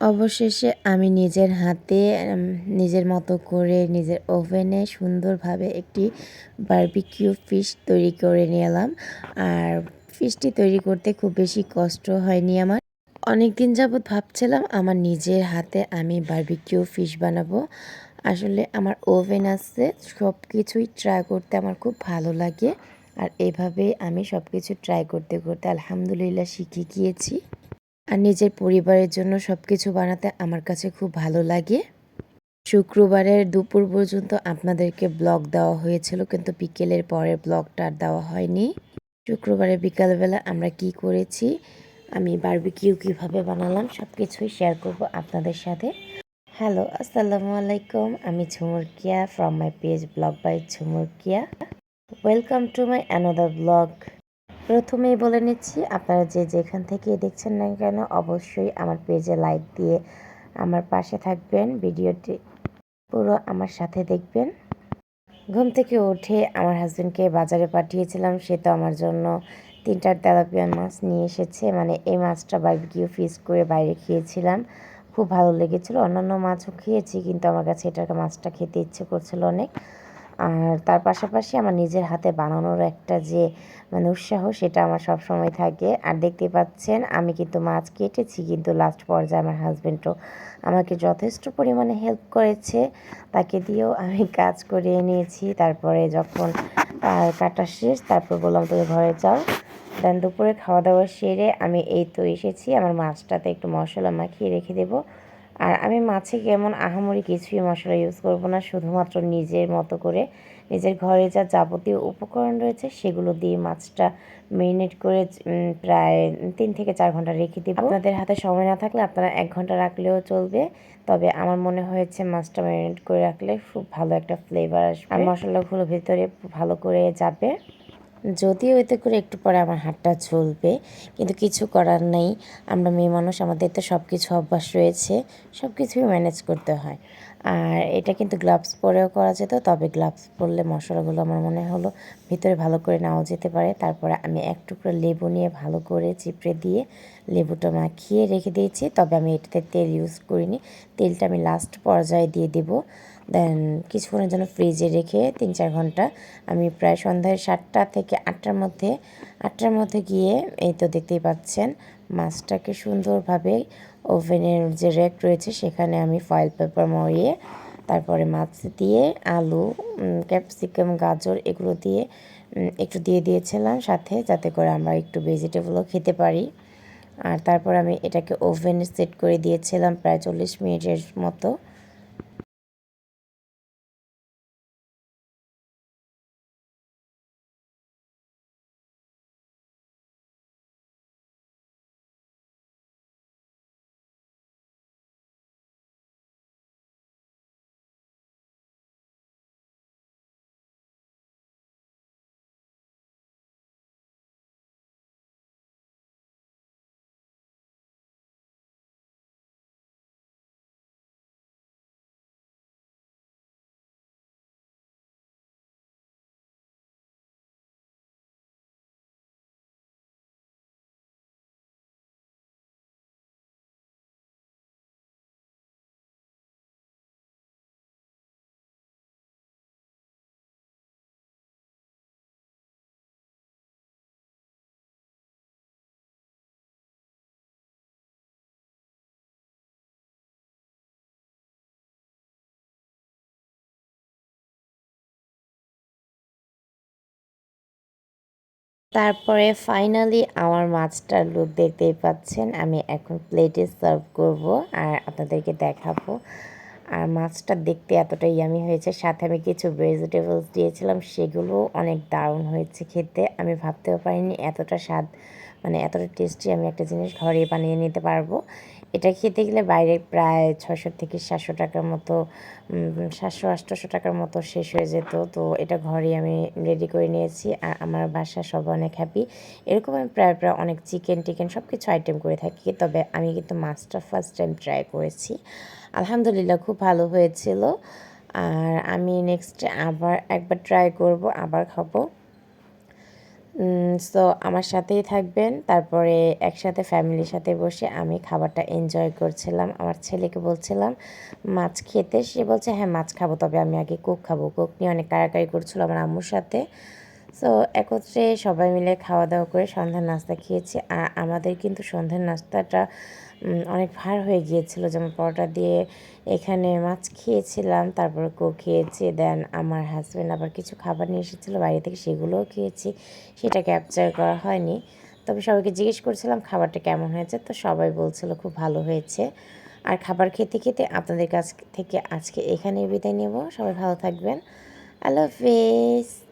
অবশেষে আমি নিজের হাতে নিজের মতো করে নিজের ওভেনে সুন্দরভাবে একটি বারবিকিউ ফিশ তৈরি করে নিলাম। আর ফিশটি তৈরি করতে খুব বেশি কষ্ট হয়নি আমার। অনেক দিন যাবৎ ভাবছিলাম আমার নিজের হাতে আমি বারবিকিউ ফিশ বানাবো। আসলে আমার ওভেন আছে, সব কিছুই ট্রাই করতে আমার খুব ভালো লাগে। আর এভাবেই আমি সব কিছু ট্রাই করতে করতে আলহামদুলিল্লাহ শিখে গিয়েছি। আর নিজের পরিবারের জন্য সব কিছু বানাতে আমার কাছে খুব ভালো লাগে। শুক্রবারের দুপুর পর্যন্ত আপনাদেরকে ব্লগ দেওয়া হয়েছিল, কিন্তু বিকেলের পরের ব্লগটা আর দেওয়া হয়নি। শুক্রবারে বিকালবেলা আমরা কি করেছি, আমি বারবিকিউ কীভাবে বানালাম সব কিছুই শেয়ার করব আপনাদের সাথে। হ্যালো, আসসালামু আলাইকুম। আমি Jhumurkia from my page blog by Jhumurkia. Welcome to my another blog. প্রথমেই বলে নিচ্ছি, আপনারা যে যেখান থেকে দেখছেন না কেন অবশ্যই আমার পেজে লাইক দিয়ে আমার পাশে থাকবেন, ভিডিওটি পুরো আমার সাথে দেখবেন। ঘুম থেকে উঠে আমার হাজব্যান্ডকে বাজারে পাঠিয়েছিলাম, সে তো আমার জন্য 3টা তেলাপিয়া মাছ নিয়ে এসেছে। মানে এই মাছটা বারবিকিউ ফিশ করে বাইরে খেয়েছিলাম, খুব ভালো লেগেছিলো। অন্যান্য মাছও খেয়েছি, কিন্তু আমার কাছে এটাকে মাছটা খেতে ইচ্ছে করছিল অনেক। আর তার পাশাপাশি আমার নিজের হাতে বানানোর একটা যে উৎসাহ, সেটা আমার সব সময় থাকে। আর দেখতে পাচ্ছেন আমি কিন্তু মাছ কেটেছি, কিন্তু লাস্ট পর্যায়ে আমার হাজব্যান্ডও আমাকে যথেষ্ট পরিমাণে হেল্প করেছে, তাকে দিয়েও আমি কাজ করিয়ে নিয়েছি। তারপরে যখন কাটা শেষ, তারপর বললাম তুমি ঘরে যাও। দেন দুপুরে খাওয়া দাওয়া সেরে আমি এই তো এসেছি, আমার মাছটাতে একটু মশলা মাখিয়ে রেখে দেবো। আর আমি মাছে কেমন আহামরি কিছুই মশলা ইউজ করব না, শুধুমাত্র নিজের মতো করে নিজের ঘরে যা যাবতীয় উপকরণ রয়েছে সেগুলো দিয়ে মাছটা মেরিনেট করে প্রায় 3 থেকে 4 ঘন্টা রেখে দেব। আপনাদের হাতে সময় না থাকলে আপনারা 1 ঘন্টা রাখলেও চলবে, তবে আমার মনে হয়েছে মাছটা মেরিনেট করে রাখলে খুব ভালো একটা ফ্লেভার আসবে আর মশলাগুলো ভেতরে ভালো করে যাবে। যদিও এতে করে একটু পরে আমার হাতটা ঝলবে, কিন্তু কিছু করার নেই। আমরা মেয়ে মানুষ, আমাদের তো সব কিছু অভ্যাস রয়েছে, সব কিছুই ম্যানেজ করতে হয়। আর এটা কিন্তু গ্লাভস পরেও করা যেত, তবে গ্লাভস পরলে মশলাগুলো আমার মনে হলো ভিতরে ভালো করে নাও যেতে পারে। তারপরে আমি এক টুকরো লেবু নিয়ে ভালো করে চিপড়ে দিয়ে লেবুটা মাখিয়ে রেখে দিয়েছি। তবে আমি এটাতে তেল ইউজ করিনি, তেলটা আমি লাস্ট পর্যায়ে দিয়ে দেবো। দেন কিছুক্ষণের জন্য ফ্রিজে রেখে 3-4 ঘন্টা আমি প্রায় সন্ধ্যায় 7টা থেকে 8টার মধ্যে গিয়ে এই তো দেখতেই পাচ্ছেন মাছটাকে সুন্দরভাবে ওভেনের যে র্যাক রয়েছে সেখানে আমি ফয়েল পেপার মরিয়ে তারপরে মাছ দিয়ে আলু, ক্যাপসিকাম, গাজর এগুলো দিয়ে একটু দিয়ে দিয়েছিলাম সাথে, যাতে করে আমরা একটু ভেজিটেবলও খেতে পারি। আর তারপর আমি এটাকে ওভেনে সেট করে দিয়েছিলাম প্রায় 40 মিনিটের মতো। তারপরে ফাইনালি আমার মাছটার লুক দেখতেই পাচ্ছেন। আমি এখন প্লেটে সার্ভ করব আর আপনাদেরকে দেখাবো। আর মাছটা দেখতে এতটা ইয়ামি হয়েছে, সাথে আমি কিছু ভেজিটেবলস দিয়েছিলাম, সেগুলো অনেক দারুণ হয়েছে খেতে। আমি ভাবতেও পারিনি এতটা স্বাদ, এতটা টেস্টি আমি একটা জিনিস ঘরে বানিয়ে নিতে পারবো। এটা খেতে গেলে বাইরে প্রায় 600 থেকে 700 টাকার মতো, 700-800 টাকার মতো শেষ হয়ে যেত। তো এটা ঘরেই আমি রেডি করে নিয়েছি আর আমার বাসায় সবাই অনেক হ্যাপি। এরকম আমি প্রায় অনেক চিকেন টিকেন সব কিছু আইটেম করে থাকি, তবে আমি কিন্তু মাছটা ফার্স্ট টাইম ট্রাই করেছি। আলহামদুলিল্লাহ খুব ভালো হয়েছিল। আর আমি নেক্সট আবার একবার ট্রাই করব, আবার খাবো। সো আমার সাথেই থাকবেন। তারপরে একসাথে ফ্যামিলির সাথে বসে আমি খাবারটা এনজয় করছিলাম। আমার ছেলেকে বলছিলাম মাছ খেতে। সে বলছে, "হ্যাঁ, মাছ খাবো, তবে আমি আগে কোক খাবো।" কোক নিয়ে অনেক কাড়াকাড়ি করছিল আমার আম্মুর সাথে। সো একত্রে সবাই মিলে খাওয়া-দাওয়া করে সন্ধ্যার নাস্তা খেয়েছি। আর আমাদের কিন্তু সন্ধ্যার নাস্তাটা অনেক ভার হয়ে গিয়েছিল। যেমন পরোটা দিয়ে এখানে মাছ খেয়েছিলাম, তারপরে কোক খেয়েছি। দেন আমার হাসব্যান্ড আবার কিছু খাবার নিয়ে এসেছিলো বাইরে থেকে, সেগুলোও খেয়েছি। সেটা ক্যাপচার করা হয়নি। তবে সবাইকে জিজ্ঞেস করছিলাম খাবারটা কেমন হয়েছে, তো সবাই বলছিল খুব ভালো হয়েছে। আর খাবার খেতে, খেতে আপনাদের কাছ থেকে আজকে এখানেই বিদায় নেব। সবাই ভালো থাকবেন। আল্লাহ হাফেজ।